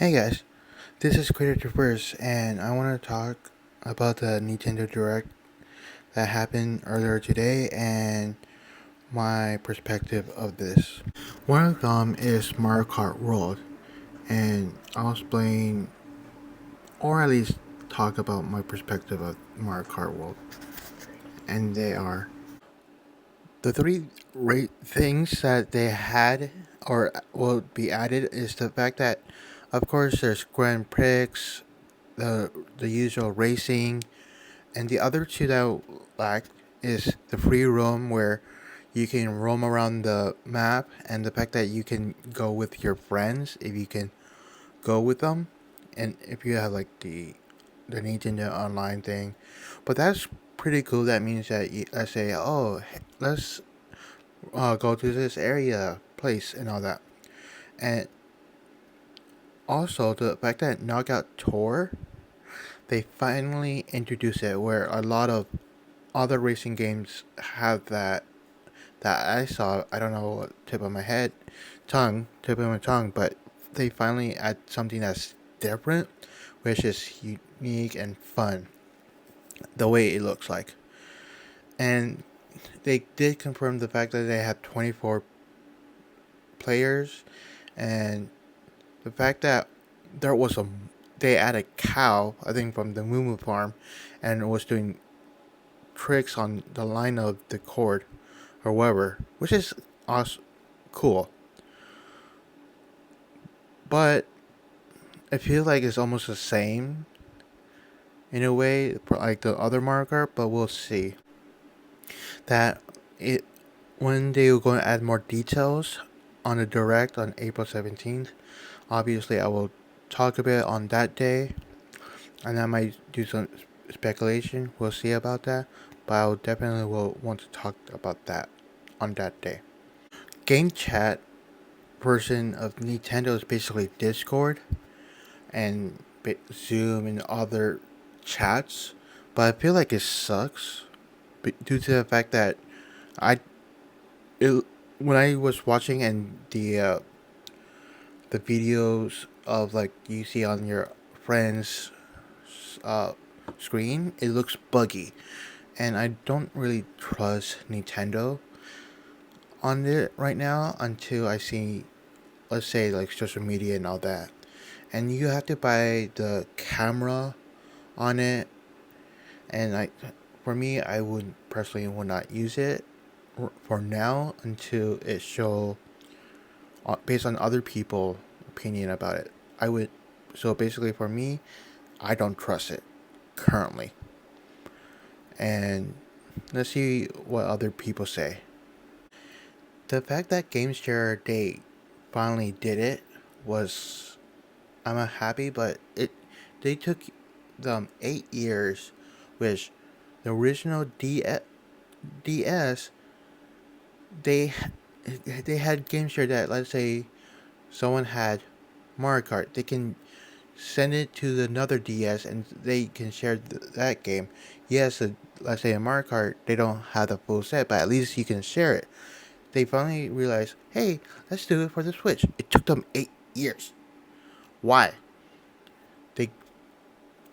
Hey guys, this is Creator First, and I want to talk about the Nintendo Direct that happened earlier today and my perspective of this. One of them is Mario Kart World, and I'll explain or at least talk about my perspective of Mario Kart World. And they are the three things that they had or will be added is the fact that, of course, there's Grand Prix, the usual racing, and the other two that lack is the free roam where you can roam around the map, and the fact that you can go with your friends if you can go with them, and if you have like the Nintendo Online thing. But that's pretty cool. That means that let's say, oh, let's go to this area, place, and all that. And also the fact that Knockout Tour, they finally introduced it where a lot of other racing games have that I saw. I don't know what tip of my tongue, but they finally add something that's different, which is unique and fun. The way it looks like, and they did confirm the fact that they had 24 players, and the fact that there was a they had a cow, I think from the Moo Moo farm, and was doing tricks on the line of the cord or whatever, which is awesome, cool. But I feel like it's almost the same in a way, like the other Mario Kart. But we'll see that it when they were going to add more details on the direct on April 17th. Obviously, I will talk a bit on that day, and I might do some speculation. We'll see about that, but I will definitely will want to talk about that on that day. Game chat version of Nintendo is basically Discord and Zoom and other chats, but I feel like it sucks due to the fact that I it, when I was watching and the videos of like you see on your friends uh, screen, it looks buggy, and I don't really trust Nintendo on it right now until I see, let's say, like social media and all that. And you have to buy the camera on it, and for me, I would personally would not use it for now until it show based on other people opinion about it. I would so basically for me, I don't trust it currently, and let's see what other people say. The fact that GameShare they finally did it was I'm not happy, but they took them 8 years, which the original DS they they had GameShare that, let's say someone had Mario Kart, they can send it to another DS and they can share that game. Yes, let's say in Mario Kart they don't have the full set, but at least you can share it. They finally realized, hey, let's do it for the Switch. It took them 8 years. Why? They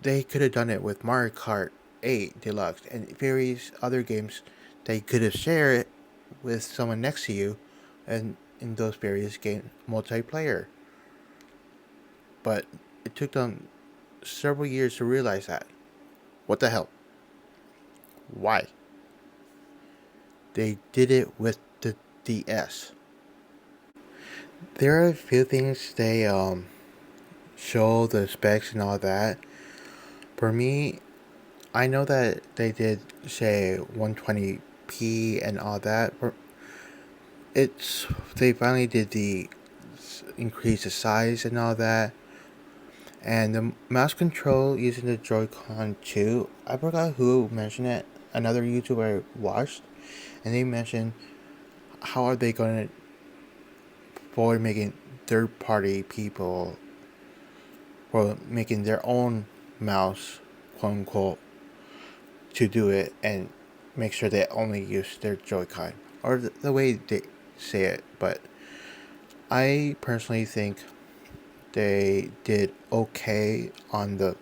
they could have done it with Mario Kart 8 Deluxe and various other games. They could have shared it with someone next to you, and in those various game multiplayer. But it took them several years to realize that. What the hell? Why? They did it with the DS. There are a few things they show the specs and all that. For me, I know that they did say 120p and all that. It's they finally did increase the size and all that, and the mouse control using the Joy-Con 2. I forgot who mentioned it. Another YouTuber I watched, and they mentioned how are they going to avoid making third-party people or making their own mouse, quote unquote, to do it and make sure they only use their Joy-Con or the way they say it. But I personally think they did okay on the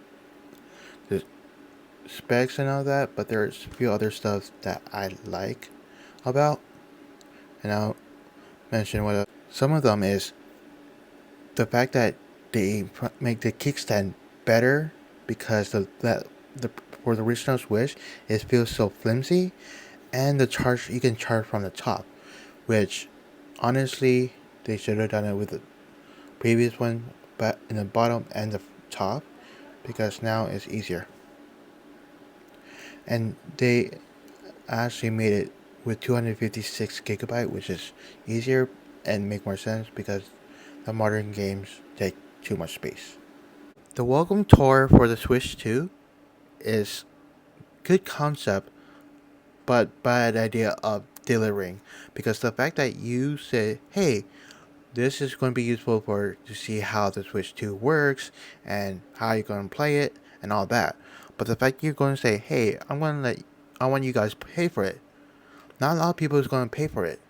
specs and all that, but there's a few other stuff that I like about, and I'll mention what some of them is the fact that they make the kickstand better because the for the original Switch it feels so flimsy, and the charge you can charge from the top, which honestly they should have done it with the previous one, but in the bottom and the top, because now it's easier. And they actually made it with 256 gigabyte, which is easier and make more sense because the modern games take too much space. The welcome tour for the Switch 2 is good concept, but bad idea of delivering, because the fact that you say, "Hey, this is going to be useful for to see how the Switch 2 works and how you're going to play it and all that," but the fact you're going to say, "Hey, I want you guys to pay for it." Not a lot of people is going to pay for it.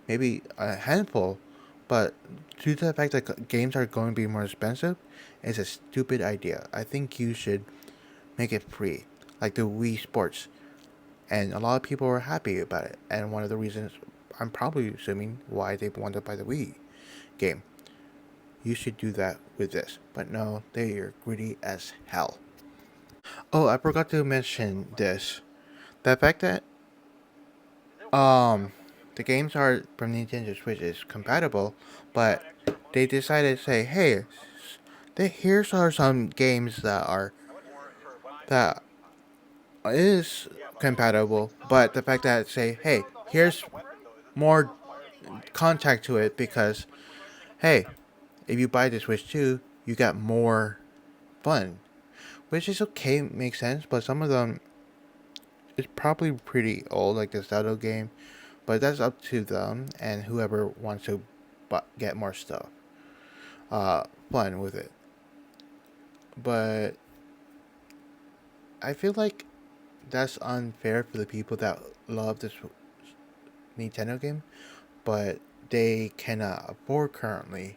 Maybe a handful, but due to the fact that games are going to be more expensive, it's a stupid idea. I think you should make it free, like the Wii Sports, and a lot of people are happy about it. And one of the reasons, I'm probably assuming, why they want to buy the Wii game. You should do that with this, but no, they are greedy as hell. Oh, I forgot to mention this. The fact that the games are from Nintendo Switch is compatible, but they decided to say, hey, here's are some games that is compatible, but the fact that say, hey, here's more contact to it because, hey, if you buy the Switch 2, you got more fun, which is okay, makes sense. But some of them is probably pretty old, like the Zelda game. But that's up to them and whoever wants to get more stuff, fun with it. But I feel like that's unfair for the people that love this Nintendo game, but they cannot afford currently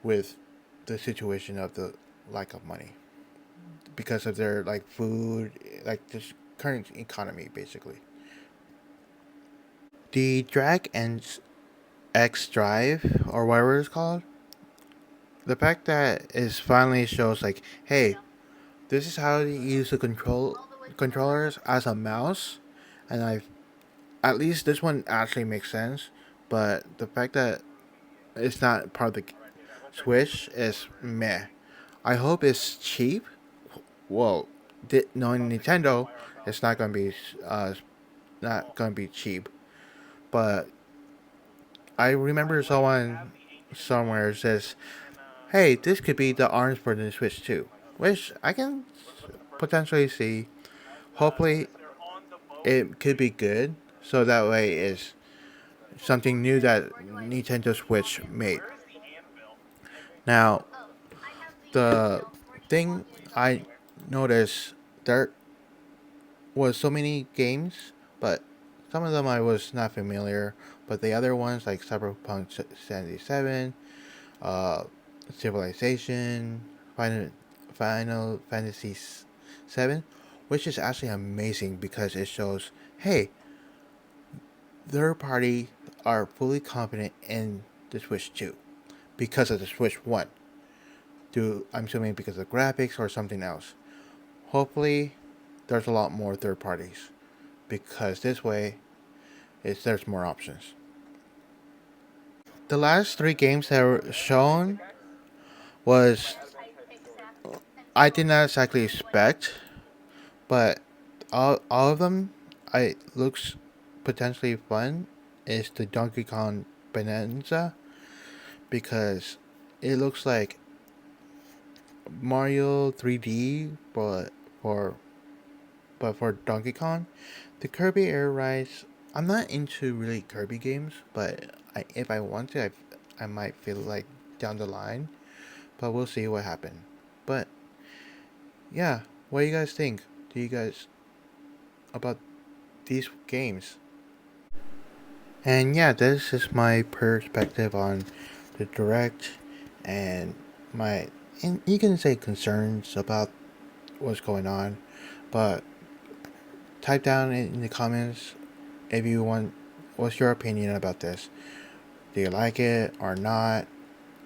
with the situation of the lack of money because of their like food, like this current economy basically. The Drag and X Drive or whatever it's called, the fact that it finally shows like, hey, this is how you use the controllers as a mouse, and I at least this one actually makes sense. But the fact that it's not part of the Switch is meh. I hope it's cheap. Well, knowing Nintendo, it's not gonna be cheap. But I remember someone somewhere says, "Hey, this could be the arms for the Switch too," which I can potentially see. Hopefully, it could be good, so that way is something new that Nintendo Switch made. Now, the thing I noticed there was so many games, but some of them I was not familiar. But the other ones like Cyberpunk 77, uh, Civilization, Final Fantasy 7, which is actually amazing because it shows, hey, third party are fully confident in the Switch 2 because of the Switch 1. I'm assuming because of graphics or something else. Hopefully, there's a lot more third parties because this way, there's more options. The last three games that were shown was I did not exactly expect, but all of them I looks potentially fun. Is the Donkey Kong Bonanza because it looks like Mario 3D, for for Donkey Kong. The Kirby Air Rides. I'm not into really Kirby games, but if I want to, I might feel like down the line. But we'll see what happens. But yeah, what do you guys think? Do you guys about these games? And yeah, this is my perspective on the direct and my, and you can say concerns about what's going on, but type down in the comments if you want, what's your opinion about this? Do you like it or not?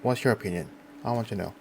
What's your opinion? I want to know.